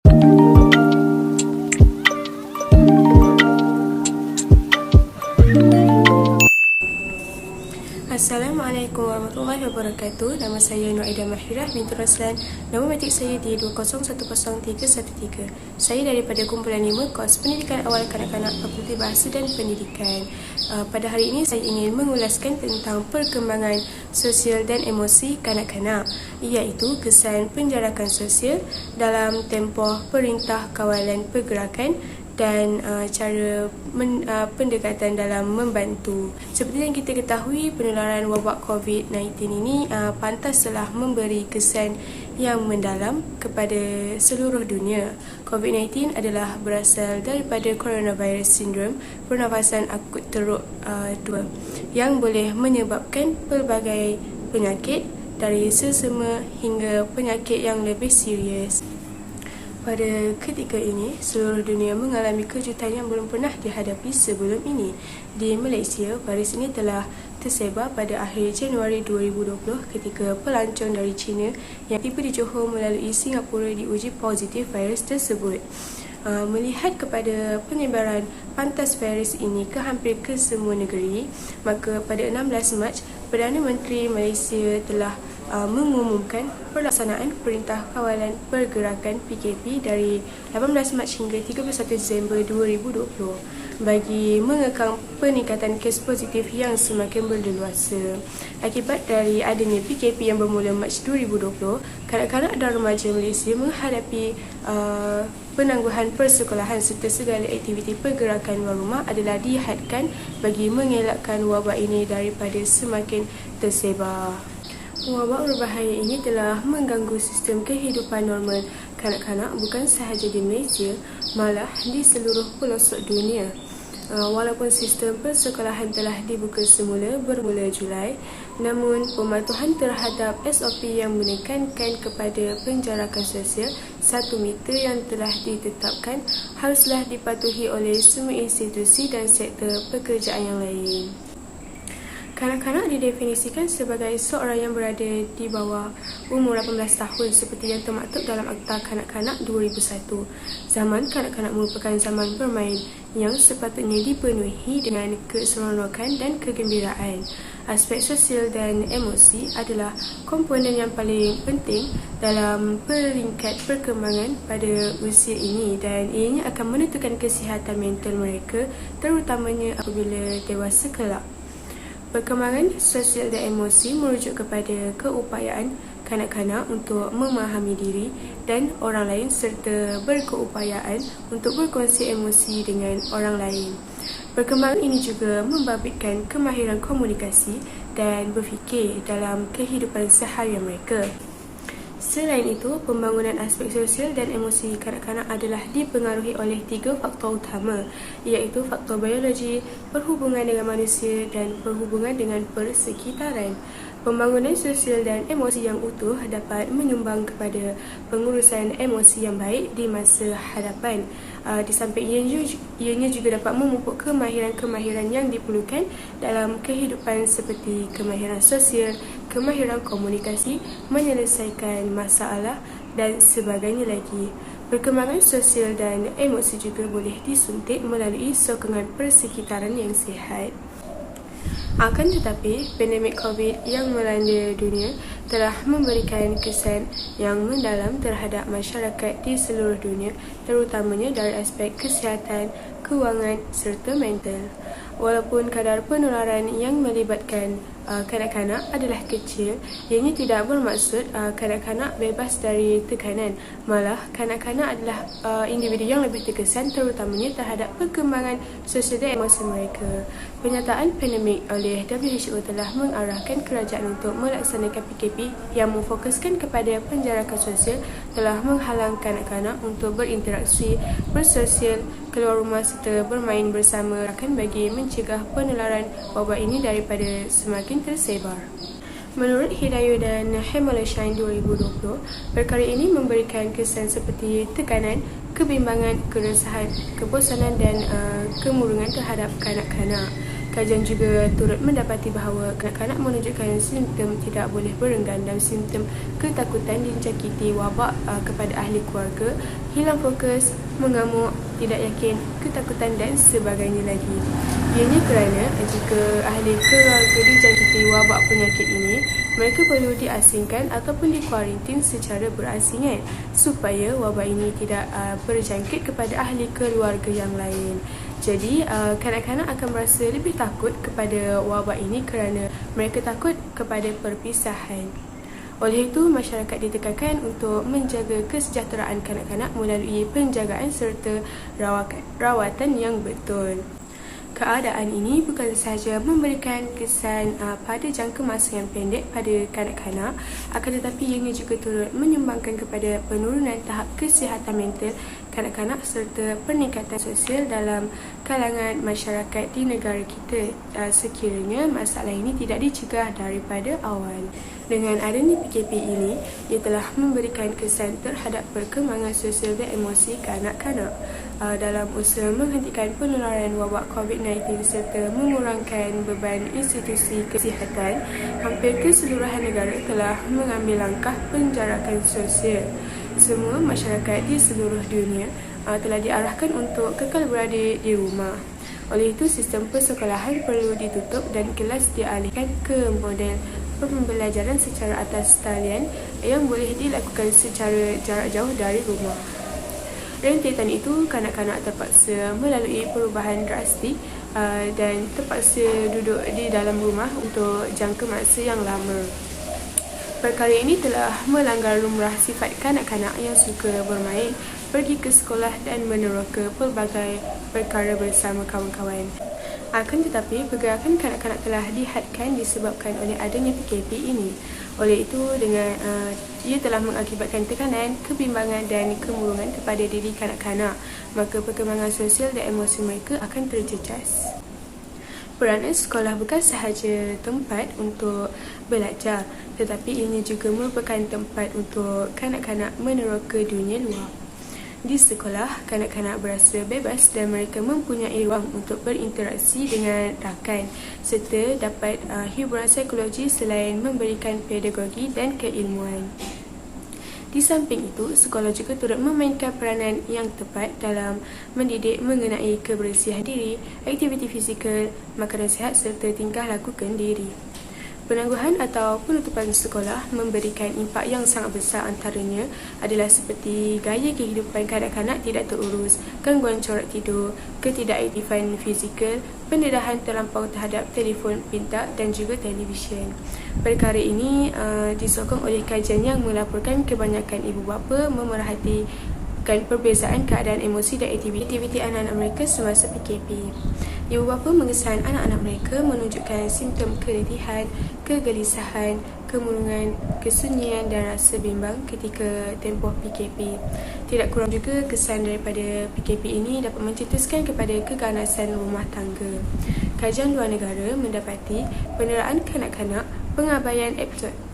Assalamualaikum warahmatullahi wabarakatuh. Nama saya Nur Aida Mahirah binti Roslan. Nombor matrik saya di 2010313. Saya daripada kumpulan 5 kos Pendidikan Awal Kanak-kanak Fakulti Bahasa dan Pendidikan. Pada hari ini saya ingin mengulaskan tentang perkembangan sosial dan emosi kanak-kanak, iaitu kesan penjarakan sosial dalam tempoh Perintah Kawalan Pergerakan dan cara pendekatan dalam membantu. Seperti yang kita ketahui, penularan wabak COVID-19 ini pantas telah memberi kesan yang mendalam kepada seluruh dunia. COVID-19 adalah berasal daripada coronavirus syndrome, pernafasan akut teruk 2, yang boleh menyebabkan pelbagai penyakit dari selsema hingga penyakit yang lebih serius. Pada ketika ini, seluruh dunia mengalami kejutan yang belum pernah dihadapi sebelum ini. Di Malaysia, virus ini telah tersebar pada akhir Januari 2020 ketika pelancong dari China yang tiba di Johor melalui Singapura diuji positif virus tersebut. Melihat kepada penyebaran pantas virus ini ke hampir ke semua negeri, maka pada 16 Mac, Perdana Menteri Malaysia telah mengumumkan pelaksanaan Perintah Kawalan Pergerakan PKP dari 18 Mac hingga 31 Disember 2020 bagi mengekang peningkatan kes positif yang semakin berleluasa. Akibat dari adanya PKP yang bermula Mac 2020, kanak-kanak dan remaja Malaysia menghadapi penangguhan persekolahan serta segala aktiviti pergerakan luar rumah adalah dihadkan bagi mengelakkan wabak ini daripada semakin tersebar. Wabak berbahaya ini telah mengganggu sistem kehidupan normal kanak-kanak bukan sahaja di Malaysia, malah di seluruh pelosok dunia. Walaupun sistem persekolahan telah dibuka semula bermula Julai, namun pematuhan terhadap SOP yang menekankan kepada penjarakan sosial 1 meter yang telah ditetapkan haruslah dipatuhi oleh semua institusi dan sektor pekerjaan yang lain. Kanak-kanak didefinisikan sebagai seorang yang berada di bawah umur 18 tahun seperti yang termaktub dalam Akta Kanak-kanak 2001. Zaman kanak-kanak merupakan zaman bermain yang sepatutnya dipenuhi dengan keseronokan dan kegembiraan. Aspek sosial dan emosi adalah komponen yang paling penting dalam peringkat perkembangan pada usia ini dan ianya akan menentukan kesihatan mental mereka terutamanya apabila dewasa kelak. Perkembangan sosial dan emosi merujuk kepada keupayaan kanak-kanak untuk memahami diri dan orang lain serta berkeupayaan untuk berkongsi emosi dengan orang lain. Perkembangan ini juga membabitkan kemahiran komunikasi dan berfikir dalam kehidupan seharian mereka. Selain itu, pembangunan aspek sosial dan emosi kanak-kanak adalah dipengaruhi oleh 3 faktor utama, iaitu faktor biologi, perhubungan dengan manusia dan perhubungan dengan persekitaran. Pembangunan sosial dan emosi yang utuh dapat menyumbang kepada pengurusan emosi yang baik di masa hadapan. Di samping ianya juga dapat memupuk kemahiran-kemahiran yang diperlukan dalam kehidupan seperti kemahiran sosial, kemahiran komunikasi, menyelesaikan masalah dan sebagainya lagi. Perkembangan sosial dan emosi juga boleh disuntik melalui sokongan persekitaran yang sihat. Akan tetapi, pandemik COVID yang melanda dunia telah memberikan kesan yang mendalam terhadap masyarakat di seluruh dunia, terutamanya dari aspek kesihatan, kewangan serta mental. Walaupun kadar penularan yang melibatkan kanak-kanak adalah kecil, ianya tidak bermaksud kanak-kanak bebas dari tekanan. Malah, kanak-kanak adalah individu yang lebih terkesan terutamanya terhadap perkembangan sosial dan emosi mereka. Penyataan pandemik oleh WHO telah mengarahkan kerajaan untuk melaksanakan PKP yang memfokuskan kepada penjarakan sosial telah menghalang kanak-kanak untuk berinteraksi, bersosial, keluar rumah serta bermain bersama rakan bagi mencegah penularan wabak ini daripada semakin tersebar. Menurut Hidayah dan Hammershine 2020, perkara ini memberikan kesan seperti tekanan, kebimbangan, keresahan, kebosanan dan kemurungan terhadap kanak-kanak. Kajian juga turut mendapati bahawa kanak-kanak menunjukkan simptom tidak boleh berenggan dan simptom ketakutan dijangkiti wabak kepada ahli keluarga, hilang fokus, mengamuk, tidak yakin, ketakutan dan sebagainya lagi. Ianya kerana jika ahli keluarga dijangkiti wabak penyakit ini, mereka perlu diasingkan ataupun dikuarantin secara berasingan supaya wabak ini tidak berjangkit kepada ahli keluarga yang lain. Jadi, kanak-kanak akan merasa lebih takut kepada wabak ini kerana mereka takut kepada perpisahan. Oleh itu, masyarakat ditekankan untuk menjaga kesejahteraan kanak-kanak melalui penjagaan serta rawatan yang betul. Keadaan ini bukan sahaja memberikan kesan pada jangka masa yang pendek pada kanak-kanak, akan tetapi ianya juga turut menyumbangkan kepada penurunan tahap kesihatan mental kanak-kanak serta peningkatan sosial dalam kalangan masyarakat di negara kita sekiranya masalah ini tidak dicegah daripada awal. Dengan adanya PKP ini, ia telah memberikan kesan terhadap perkembangan sosial dan emosi kanak-kanak dalam usaha menghentikan penularan wabak COVID-19 serta mengurangkan beban institusi kesihatan. Hampir keseluruhan negara telah mengambil langkah penjarakan sosial. Semua masyarakat di seluruh dunia telah diarahkan untuk kekal berada di rumah. Oleh itu, sistem persekolahan perlu ditutup dan kelas dialihkan ke model pembelajaran secara atas talian yang boleh dilakukan secara jarak jauh dari rumah. Rentetan itu, kanak-kanak terpaksa melalui perubahan drastik dan terpaksa duduk di dalam rumah untuk jangka masa yang lama. Perkara ini telah melanggar lumrah sifat kanak-kanak yang suka bermain, pergi ke sekolah dan meneroka pelbagai perkara bersama kawan-kawan. Akan tetapi, pergerakan kanak-kanak telah dihadkan disebabkan oleh adanya PKP ini. Oleh itu, ia telah mengakibatkan tekanan, kebimbangan dan kemurungan kepada diri kanak-kanak, maka perkembangan sosial dan emosi mereka akan terjejas. Peranan sekolah bukan sahaja tempat untuk belajar, tetapi ini juga merupakan tempat untuk kanak-kanak meneroka dunia luar. Di sekolah, kanak-kanak berasa bebas dan mereka mempunyai ruang untuk berinteraksi dengan rakan serta dapat hiburan psikologi selain memberikan pedagogi dan keilmuan. Di samping itu, sekolah juga turut memainkan peranan yang tepat dalam mendidik mengenai kebersihan diri, aktiviti fizikal, makanan sihat serta tingkah laku kendiri. Penangguhan atau penutupan sekolah memberikan impak yang sangat besar, antaranya adalah seperti gaya kehidupan kanak-kanak tidak terurus, gangguan corak tidur, ketidakaktifan fizikal, pendedahan terlampau terhadap telefon pintar dan juga televisyen. Perkara ini disokong oleh kajian yang melaporkan kebanyakan ibu bapa memerhatikan perbezaan keadaan emosi dan aktiviti anak-anak mereka semasa PKP. Ibu bapa mengesan anak-anak mereka menunjukkan simptom keletihan, kegelisahan, kemurungan, kesunyian dan rasa bimbang ketika tempoh PKP. Tidak kurang juga kesan daripada PKP ini dapat mencetuskan kepada keganasan rumah tangga. Kajian luar negara mendapati penderaan kanak-kanak, pengabaian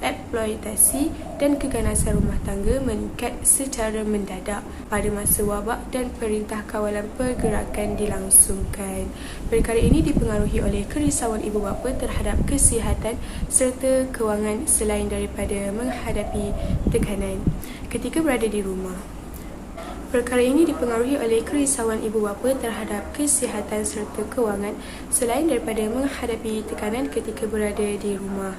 eksploitasi dan keganasan rumah tangga meningkat secara mendadak pada masa wabak dan Perintah Kawalan Pergerakan dilangsungkan. Perkara ini dipengaruhi oleh kerisauan ibu bapa terhadap kesihatan serta kewangan selain daripada menghadapi tekanan ketika berada di rumah. Perkara ini dipengaruhi oleh kerisauan ibu bapa terhadap kesihatan serta kewangan selain daripada menghadapi tekanan ketika berada di rumah.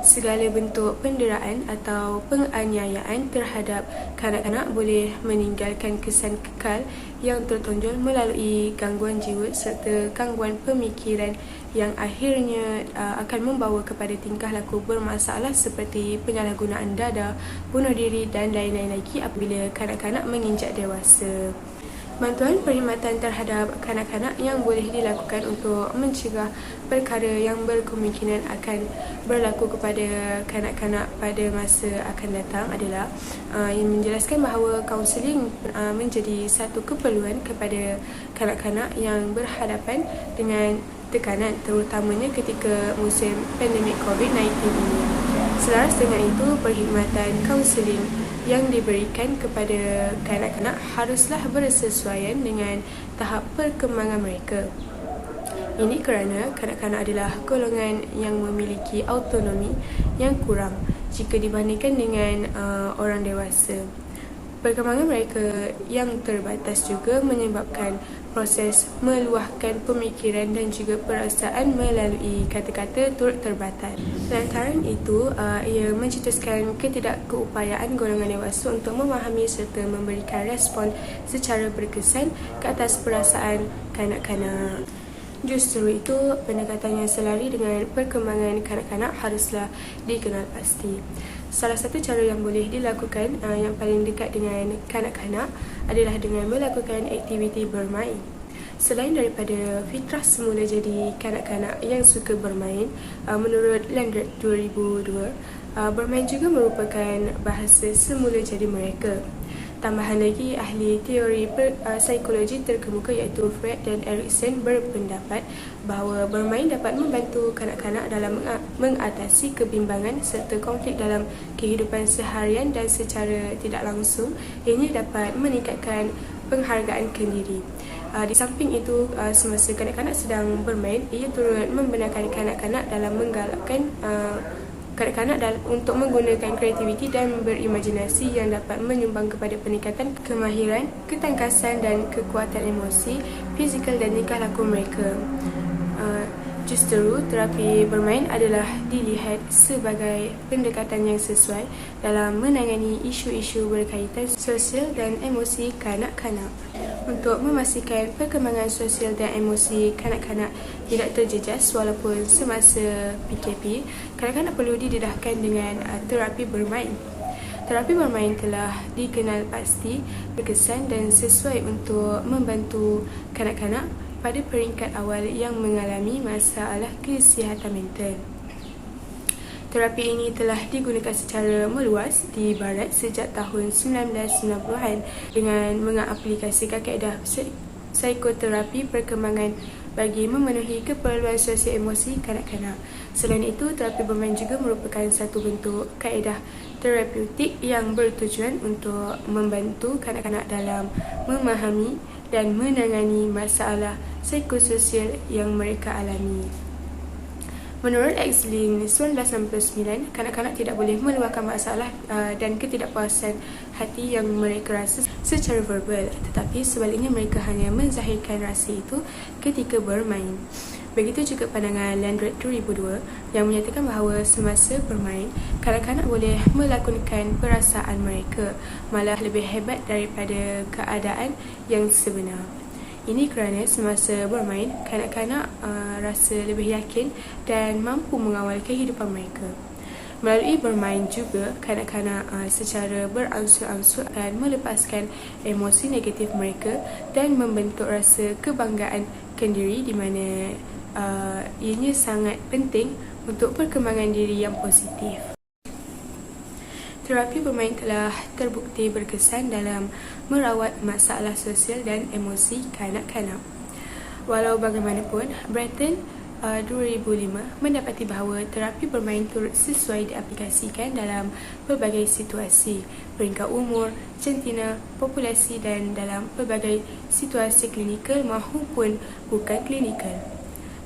Segala bentuk penderaan atau penganiayaan terhadap kanak-kanak boleh meninggalkan kesan kekal yang tertonjol melalui gangguan jiwa serta gangguan pemikiran yang akhirnya akan membawa kepada tingkah laku bermasalah seperti penyalahgunaan dada, bunuh diri dan lain-lain lagi apabila kanak-kanak menginjak dewasa. Bantuan perkhidmatan terhadap kanak-kanak yang boleh dilakukan untuk mencegah perkara yang berkemungkinan akan berlaku kepada kanak-kanak pada masa akan datang adalah yang menjelaskan bahawa kaunseling menjadi satu keperluan kepada kanak-kanak yang berhadapan dengan tekanan terutamanya ketika musim pandemik COVID-19 ini. Selaras dengan itu, perkhidmatan kaunseling yang diberikan kepada kanak-kanak haruslah bersesuaian dengan tahap perkembangan mereka. Ini kerana kanak-kanak adalah golongan yang memiliki autonomi yang kurang jika dibandingkan dengan orang dewasa. Perkembangan mereka yang terbatas juga menyebabkan proses meluahkan pemikiran dan juga perasaan melalui kata-kata turut terbatas. Lantaran itu, ia mencetuskan ketidakkeupayaan golongan dewasa untuk memahami serta memberikan respon secara berkesan ke atas perasaan kanak-kanak. Justru itu, pendekatan yang selari dengan perkembangan kanak-kanak haruslah dikenal pasti. Salah satu cara yang boleh dilakukan yang paling dekat dengan kanak-kanak adalah dengan melakukan aktiviti bermain. Selain daripada fitrah semula jadi kanak-kanak yang suka bermain, menurut Landreth 2002, bermain juga merupakan bahasa semula jadi mereka. Tambahan lagi, ahli teori psikologi terkemuka iaitu Freud dan Erikson berpendapat bahawa bermain dapat membantu kanak-kanak dalam mengatasi kebimbangan serta konflik dalam kehidupan seharian dan secara tidak langsung ianya dapat meningkatkan penghargaan kendiri. Di samping itu, semasa kanak-kanak sedang bermain, ia turut membenarkan kanak-kanak dalam menggalakkan kanak-kanak untuk menggunakan kreativiti dan berimajinasi yang dapat menyumbang kepada peningkatan kemahiran, ketangkasan dan kekuatan emosi, fizikal dan tingkah laku mereka. Justru terapi bermain adalah dilihat sebagai pendekatan yang sesuai dalam menangani isu-isu berkaitan sosial dan emosi kanak-kanak. Untuk memastikan perkembangan sosial dan emosi kanak-kanak tidak terjejas walaupun semasa PKP, kanak-kanak perlu didedahkan dengan terapi bermain. Terapi bermain telah dikenal pasti, berkesan dan sesuai untuk membantu kanak-kanak pada peringkat awal yang mengalami masalah kesihatan mental. Terapi ini telah digunakan secara meluas di Barat sejak tahun 1990-an dengan mengaplikasikan kaedah psikoterapi perkembangan bagi memenuhi keperluan sosial emosi kanak-kanak. Selain itu, terapi bermain juga merupakan satu bentuk kaedah terapeutik yang bertujuan untuk membantu kanak-kanak dalam memahami dan menangani masalah psikososial yang mereka alami. Menurut Exlin 1969, kanak-kanak tidak boleh meluahkan masalah dan ketidakpuasan hati yang mereka rasa secara verbal, tetapi sebaliknya mereka hanya menzahirkan rasa itu ketika bermain. Begitu juga pandangan Landreth 2002 yang menyatakan bahawa semasa bermain, kanak-kanak boleh melakonkan perasaan mereka, malah lebih hebat daripada keadaan yang sebenar. Ini kerana semasa bermain, kanak-kanak rasa lebih yakin dan mampu mengawal kehidupan mereka. Melalui bermain juga, kanak-kanak secara beransur-ansur akan melepaskan emosi negatif mereka dan membentuk rasa kebanggaan kendiri di mana ianya sangat penting untuk perkembangan diri yang positif. Terapi bermain telah terbukti berkesan dalam merawat masalah sosial dan emosi kanak-kanak. Walau bagaimanapun, Breton 2005 mendapati bahawa terapi bermain turut sesuai diaplikasikan dalam pelbagai situasi, peringkat umur, jantina, populasi dan dalam pelbagai situasi klinikal maupun bukan klinikal.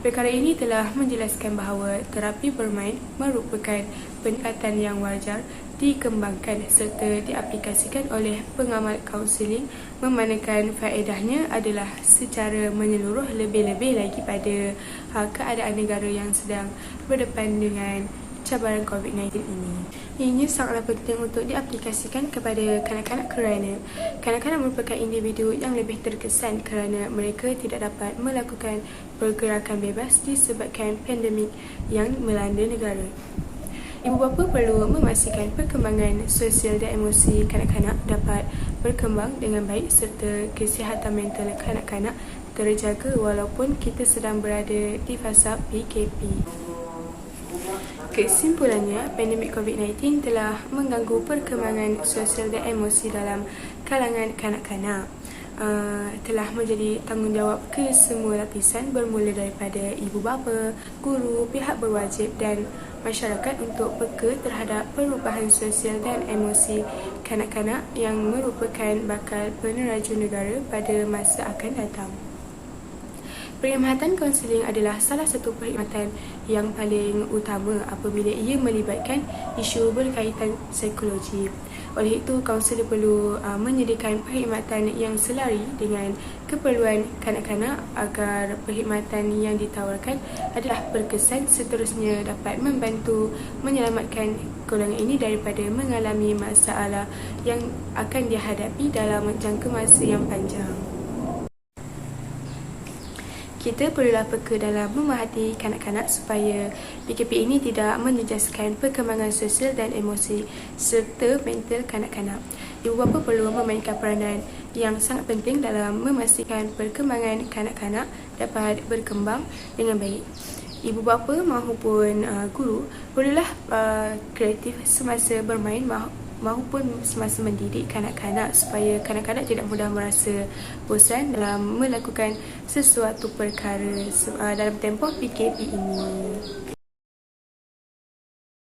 Perkara ini telah menjelaskan bahawa terapi bermain merupakan pendekatan yang wajar dikembangkan serta diaplikasikan oleh pengamal kaunseling, memandangkan faedahnya adalah secara menyeluruh lebih-lebih lagi pada keadaan negara yang sedang berdepan dengan cabaran COVID-19 ini. Ianya sangatlah penting untuk diaplikasikan kepada kanak-kanak kerana kanak-kanak merupakan individu yang lebih terkesan kerana mereka tidak dapat melakukan pergerakan bebas disebabkan pandemik yang melanda negara. Ibu bapa perlu memastikan perkembangan sosial dan emosi kanak-kanak dapat berkembang dengan baik serta kesihatan mental kanak-kanak terjaga walaupun kita sedang berada di fasa PKP. Kesimpulannya, pandemik COVID-19 telah mengganggu perkembangan sosial dan emosi dalam kalangan kanak-kanak. Telah menjadi tanggungjawab kesemua lapisan bermula daripada ibu bapa, guru, pihak berwajib dan masyarakat untuk peka terhadap perubahan sosial dan emosi kanak-kanak yang merupakan bakal peneraju negara pada masa akan datang. Perkhidmatan kaunseling adalah salah satu perkhidmatan yang paling utama apabila ia melibatkan isu berkaitan psikologi. Oleh itu, kaunselor perlu menyediakan perkhidmatan yang selari dengan keperluan kanak-kanak agar perkhidmatan yang ditawarkan adalah berkesan, seterusnya dapat membantu menyelamatkan golongan ini daripada mengalami masalah yang akan dihadapi dalam jangka masa yang panjang. Kita perlulah peka dalam memerhati kanak-kanak supaya PKP ini tidak menjejaskan perkembangan sosial dan emosi serta mental kanak-kanak. Ibu bapa perlu memainkan peranan yang sangat penting dalam memastikan perkembangan kanak-kanak dapat berkembang dengan baik. Ibu bapa mahupun guru perlulah kreatif semasa bermain maupun semasa mendidik kanak-kanak supaya kanak-kanak tidak mudah merasa bosan dalam melakukan sesuatu perkara dalam tempoh PKP ini.